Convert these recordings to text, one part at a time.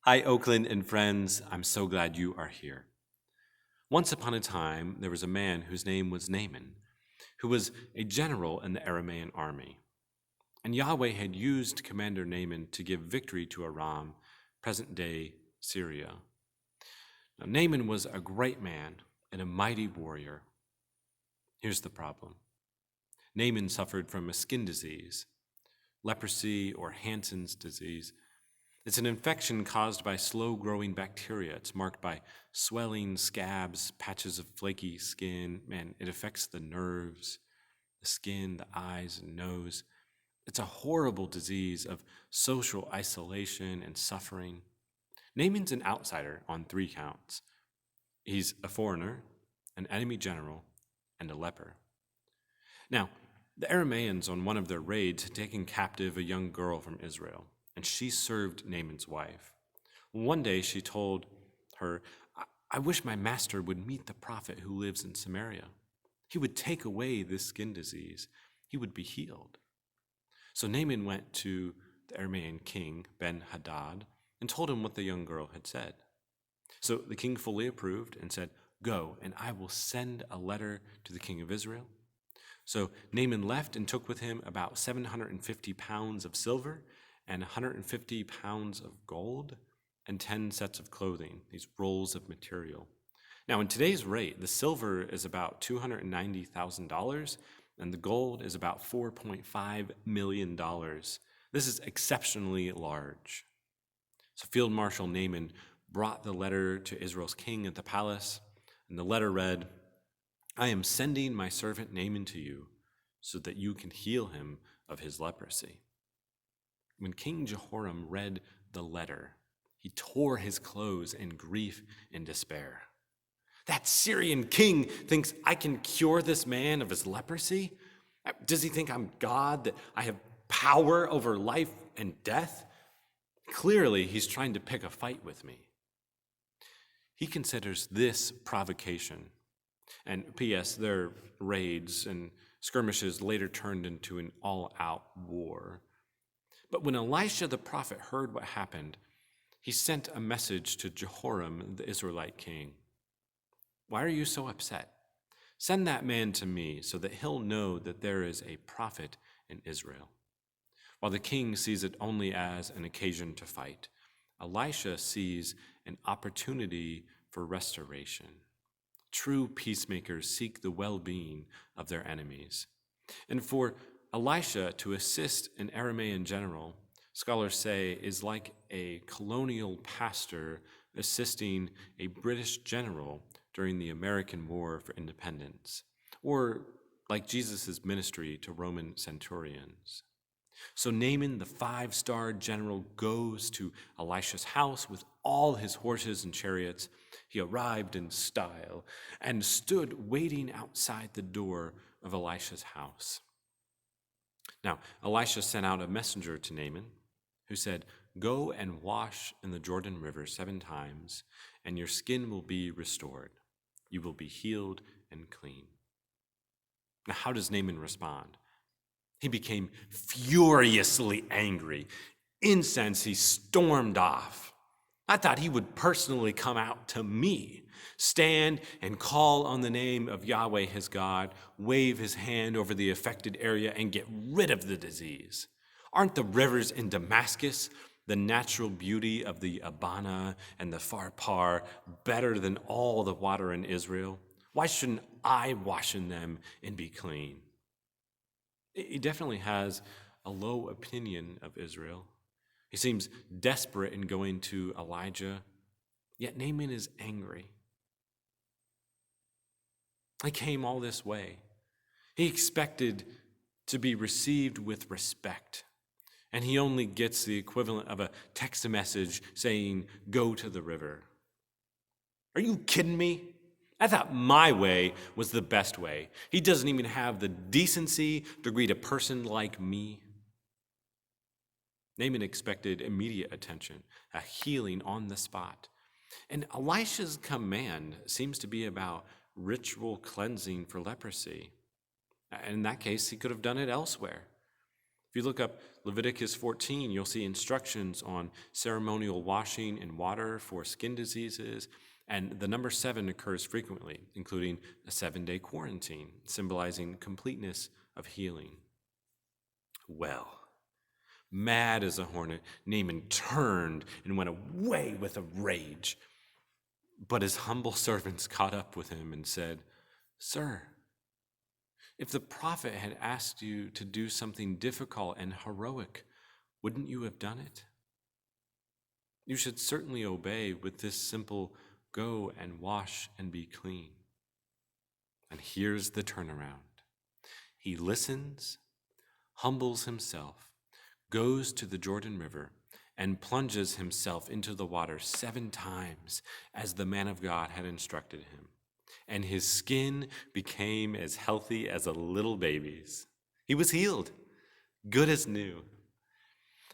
Hi, Oakland and friends. I'm so glad you are here. Once upon a time, there was a man whose name was Naaman, who was a general in the Aramean army. And Yahweh had used Commander Naaman to give victory to Aram, present day Syria. Now, Naaman was a great man and a mighty warrior. Here's the problem: Naaman suffered from a skin disease, leprosy or Hansen's disease. It's an infection caused by slow-growing bacteria. It's marked by swelling, scabs, patches of flaky skin. Man, it affects the nerves, the skin, the eyes, and nose. It's a horrible disease of social isolation and suffering. Naaman's an outsider on 3 counts. He's a foreigner, an enemy general, and a leper. Now, the Arameans on one of their raids had taken captive a young girl from Israel, and she served Naaman's wife. One day she told her, I wish my master would meet the prophet who lives in Samaria. He would take away this skin disease. He would be healed. So Naaman went to the Aramean king, Ben-Hadad, and told him what the young girl had said. So the king fully approved and said, Go, and I will send a letter to the king of Israel. So Naaman left and took with him about 750 pounds of silver and 150 pounds of gold and 10 sets of clothing, these rolls of material. Now, in today's rate, the silver is about $290,000 and the gold is about $4.5 million. This is exceptionally large. So Field Marshal Naaman brought the letter to Israel's king at the palace, and the letter read, I am sending my servant Naaman to you so that you can heal him of his leprosy. When King Jehoram read the letter, he tore his clothes in grief and despair. That Syrian king thinks I can cure this man of his leprosy? Does he think I'm God, that I have power over life and death? Clearly, he's trying to pick a fight with me. He considers this provocation. And P.S., their raids and skirmishes later turned into an all-out war. But when Elisha the prophet heard what happened, he sent a message to Jehoram, the Israelite king. Why are you so upset? Send that man to me so that he'll know that there is a prophet in Israel. While the king sees it only as an occasion to fight, Elisha sees an opportunity for restoration. True peacemakers seek the well-being of their enemies. And for Elisha to assist an Aramean general, scholars say, is like a colonial pastor assisting a British general during the American War for Independence, or like Jesus' ministry to Roman centurions. So Naaman, the 5-star general, goes to Elisha's house with all his horses and chariots. He arrived in style and stood waiting outside the door of Elisha's house. Now, Elisha sent out a messenger to Naaman who said, Go and wash in the Jordan River 7 times, and your skin will be restored. You will be healed and clean. Now, how does Naaman respond? He became furiously angry. Incensed, he stormed off. I thought he would personally come out to me, stand and call on the name of Yahweh his God, wave his hand over the affected area, and get rid of the disease. Aren't the rivers in Damascus, the natural beauty of the Abana and the Pharpar, better than all the water in Israel? Why shouldn't I wash in them and be clean? He definitely has a low opinion of Israel. He seems desperate in going to Elijah, yet Naaman is angry. He came all this way. He expected to be received with respect, and he only gets the equivalent of a text message saying, Go to the river. Are you kidding me? I thought my way was the best way. He doesn't even have the decency to greet a person like me. Naaman expected immediate attention, a healing on the spot. And Elisha's command seems to be about ritual cleansing for leprosy. In that case, he could have done it elsewhere. If you look up Leviticus 14, you'll see instructions on ceremonial washing in water for skin diseases, and the number 7 occurs frequently, including a 7-day quarantine, symbolizing completeness of healing. Well, mad as a hornet, Naaman turned and went away with a rage. But his humble servants caught up with him and said, "Sir, if the prophet had asked you to do something difficult and heroic, wouldn't you have done it? You should certainly obey with this simple, go and wash and be clean." And here's the turnaround. He listens, humbles himself, goes to the Jordan River, and plunges himself into the water 7 times, as the man of God had instructed him. And his skin became as healthy as a little baby's. He was healed, good as new.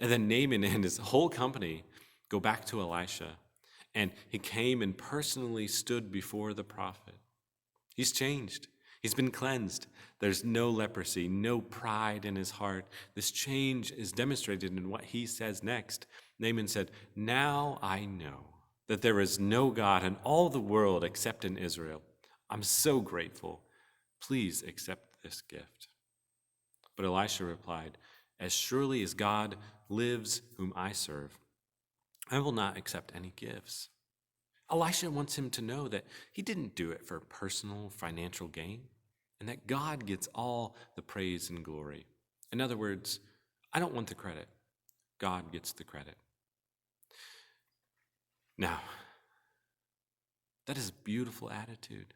And then Naaman and his whole company go back to Elisha, and he came and personally stood before the prophet. He's changed. He's been cleansed. There's no leprosy, no pride in his heart. This change is demonstrated in what he says next. Naaman said, "Now I know that there is no God in all the world except in Israel. I'm so grateful. Please accept this gift." But Elisha replied, "As surely as God lives, whom I serve, I will not accept any gifts." Elisha wants him to know that he didn't do it for personal financial gain, and that God gets all the praise and glory. In other words, I don't want the credit. God gets the credit. Now, that is a beautiful attitude.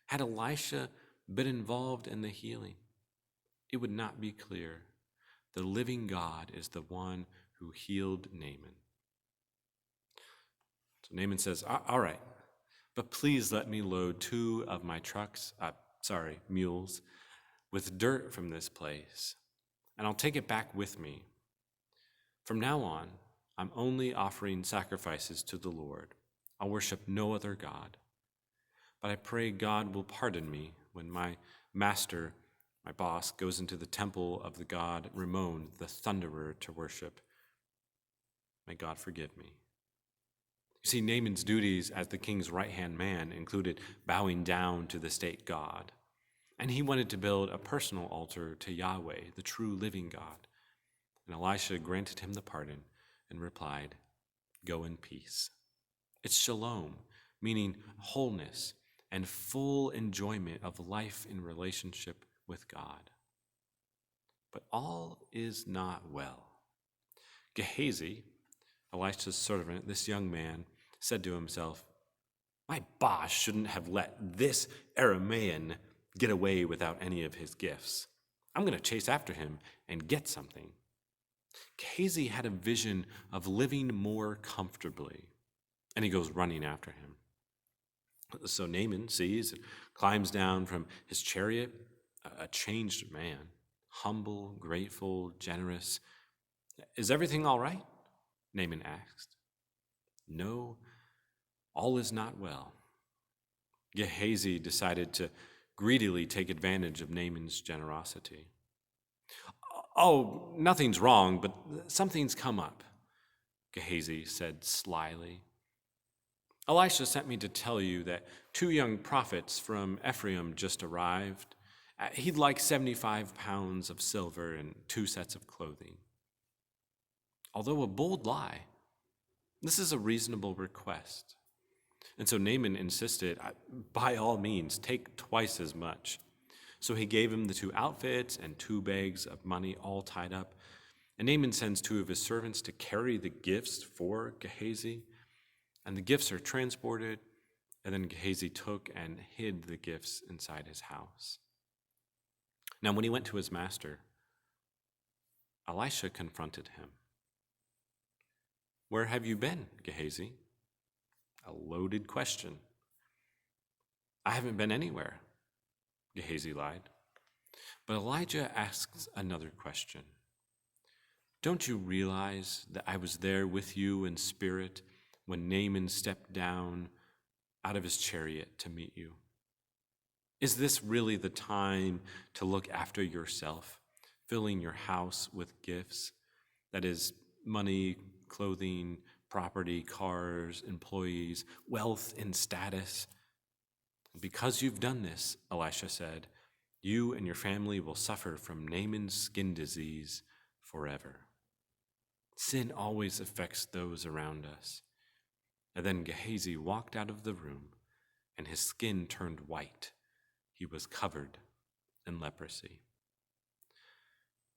Had Elisha been involved in the healing, it would not be clear the living God is the one who healed Naaman. So Naaman says, "All right, but please let me load 2 of my mules, with dirt from this place, and I'll take it back with me. From now on, I'm only offering sacrifices to the Lord. I'll worship no other God. But I pray God will pardon me when my master, my boss, goes into the temple of the god Ramon, the thunderer, to worship. May God forgive me." You see, Naaman's duties as the king's right-hand man included bowing down to the state god. And he wanted to build a personal altar to Yahweh, the true living God. And Elisha granted him the pardon and replied, "Go in peace." It's shalom, meaning wholeness and full enjoyment of life in relationship with God. But all is not well. Gehazi, Elisha's servant, this young man, said to himself, "My boss shouldn't have let this Aramaean get away without any of his gifts. I'm going to chase after him and get something." Gehazi had a vision of living more comfortably, and he goes running after him. So Naaman sees and climbs down from his chariot, a changed man, humble, grateful, generous. "Is everything all right?" Naaman asked. "No, all is not well." Gehazi decided to greedily take advantage of Naaman's generosity. "Oh, nothing's wrong, but something's come up," Gehazi said slyly. "Elisha sent me to tell you that 2 young prophets from Ephraim just arrived. He'd like 75 pounds of silver and 2 sets of clothing." Although a bold lie, this is a reasonable request. And so Naaman insisted, "By all means, take twice as much." So he gave him the 2 outfits and 2 bags of money all tied up. And Naaman sends 2 of his servants to carry the gifts for Gehazi. And the gifts are transported, and then Gehazi took and hid the gifts inside his house. Now, when he went to his master, Elisha confronted him. "Where have you been, Gehazi?" A loaded question. "I haven't been anywhere," Gehazi lied. But Elijah asks another question. "Don't you realize that I was there with you in spirit when Naaman stepped down out of his chariot to meet you? Is this really the time to look after yourself, filling your house with gifts. That is, money, clothing, property, cars, employees, wealth, and status. Because you've done this, Elisha said, you and your family will suffer from Naaman's skin disease forever. Sin always affects those around us. And then Gehazi walked out of the room, and his skin turned white. He was covered in leprosy.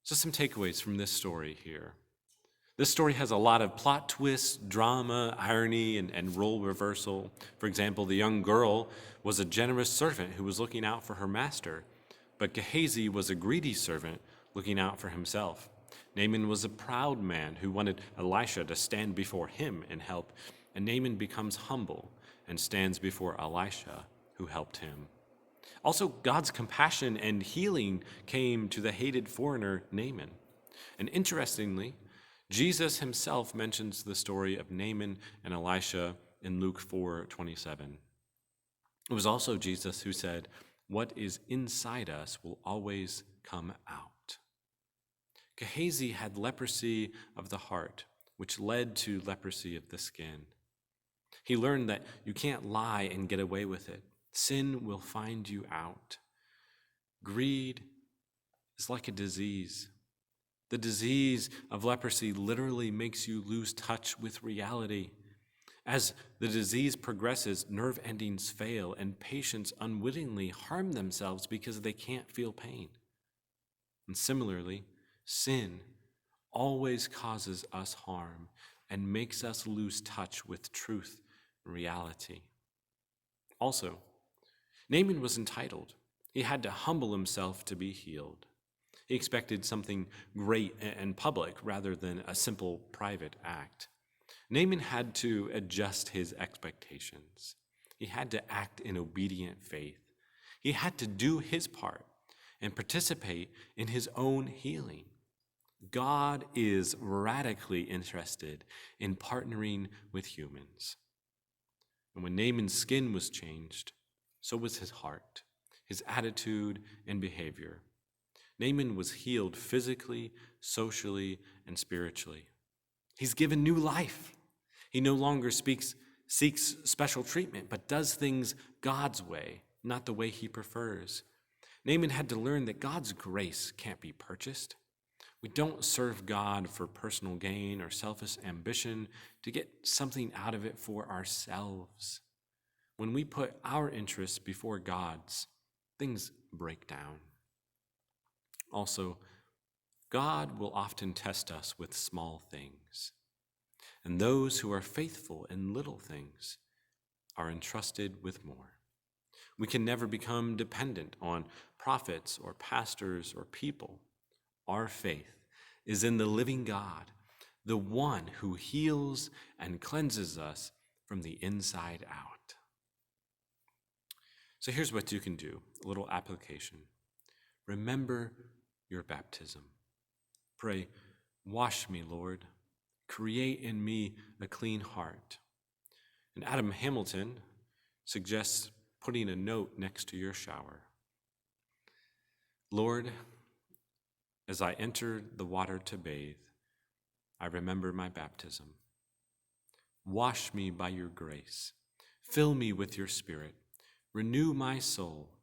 So some takeaways from this story here. This story has a lot of plot twists, drama, irony, and role reversal. For example, the young girl was a generous servant who was looking out for her master, but Gehazi was a greedy servant looking out for himself. Naaman was a proud man who wanted Elisha to stand before him and help, and Naaman becomes humble and stands before Elisha, who helped him. Also, God's compassion and healing came to the hated foreigner Naaman. And interestingly, Jesus himself mentions the story of Naaman and Elisha in Luke 4:27. It was also Jesus who said, "What is inside us will always come out." Gehazi had leprosy of the heart, which led to leprosy of the skin. He learned that you can't lie and get away with it. Sin will find you out. Greed is like a disease. The disease of leprosy literally makes you lose touch with reality. As the disease progresses, nerve endings fail, and patients unwittingly harm themselves because they can't feel pain. And similarly, sin always causes us harm and makes us lose touch with truth and reality. Also, Naaman was entitled. He had to humble himself to be healed. He expected something great and public rather than a simple private act. Naaman had to adjust his expectations. He had to act in obedient faith. He had to do his part and participate in his own healing. God is radically interested in partnering with humans. And when Naaman's skin was changed, so was his heart, his attitude, and behavior. Naaman was healed physically, socially, and spiritually. He's given new life. He no longer seeks special treatment, but does things God's way, not the way he prefers. Naaman had to learn that God's grace can't be purchased. We don't serve God for personal gain or selfish ambition to get something out of it for ourselves. When we put our interests before God's, things break down. Also, God will often test us with small things, and those who are faithful in little things are entrusted with more. We can never become dependent on prophets or pastors or people. Our faith is in the living God, the one who heals and cleanses us from the inside out. So here's what you can do, a little application. Remember your baptism. Pray, "Wash me, Lord. Create in me a clean heart." And Adam Hamilton suggests putting a note next to your shower. "Lord, as I enter the water to bathe, I remember my baptism. Wash me by your grace. Fill me with your Spirit. Renew my soul.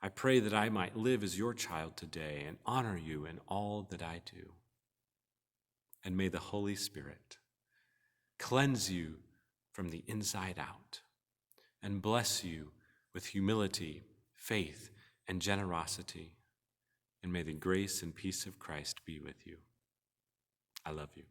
I pray that I might live as your child today and honor you in all that I do. And may the Holy Spirit cleanse you from the inside out and bless you with humility, faith, and generosity. And may the grace and peace of Christ be with you. I love you."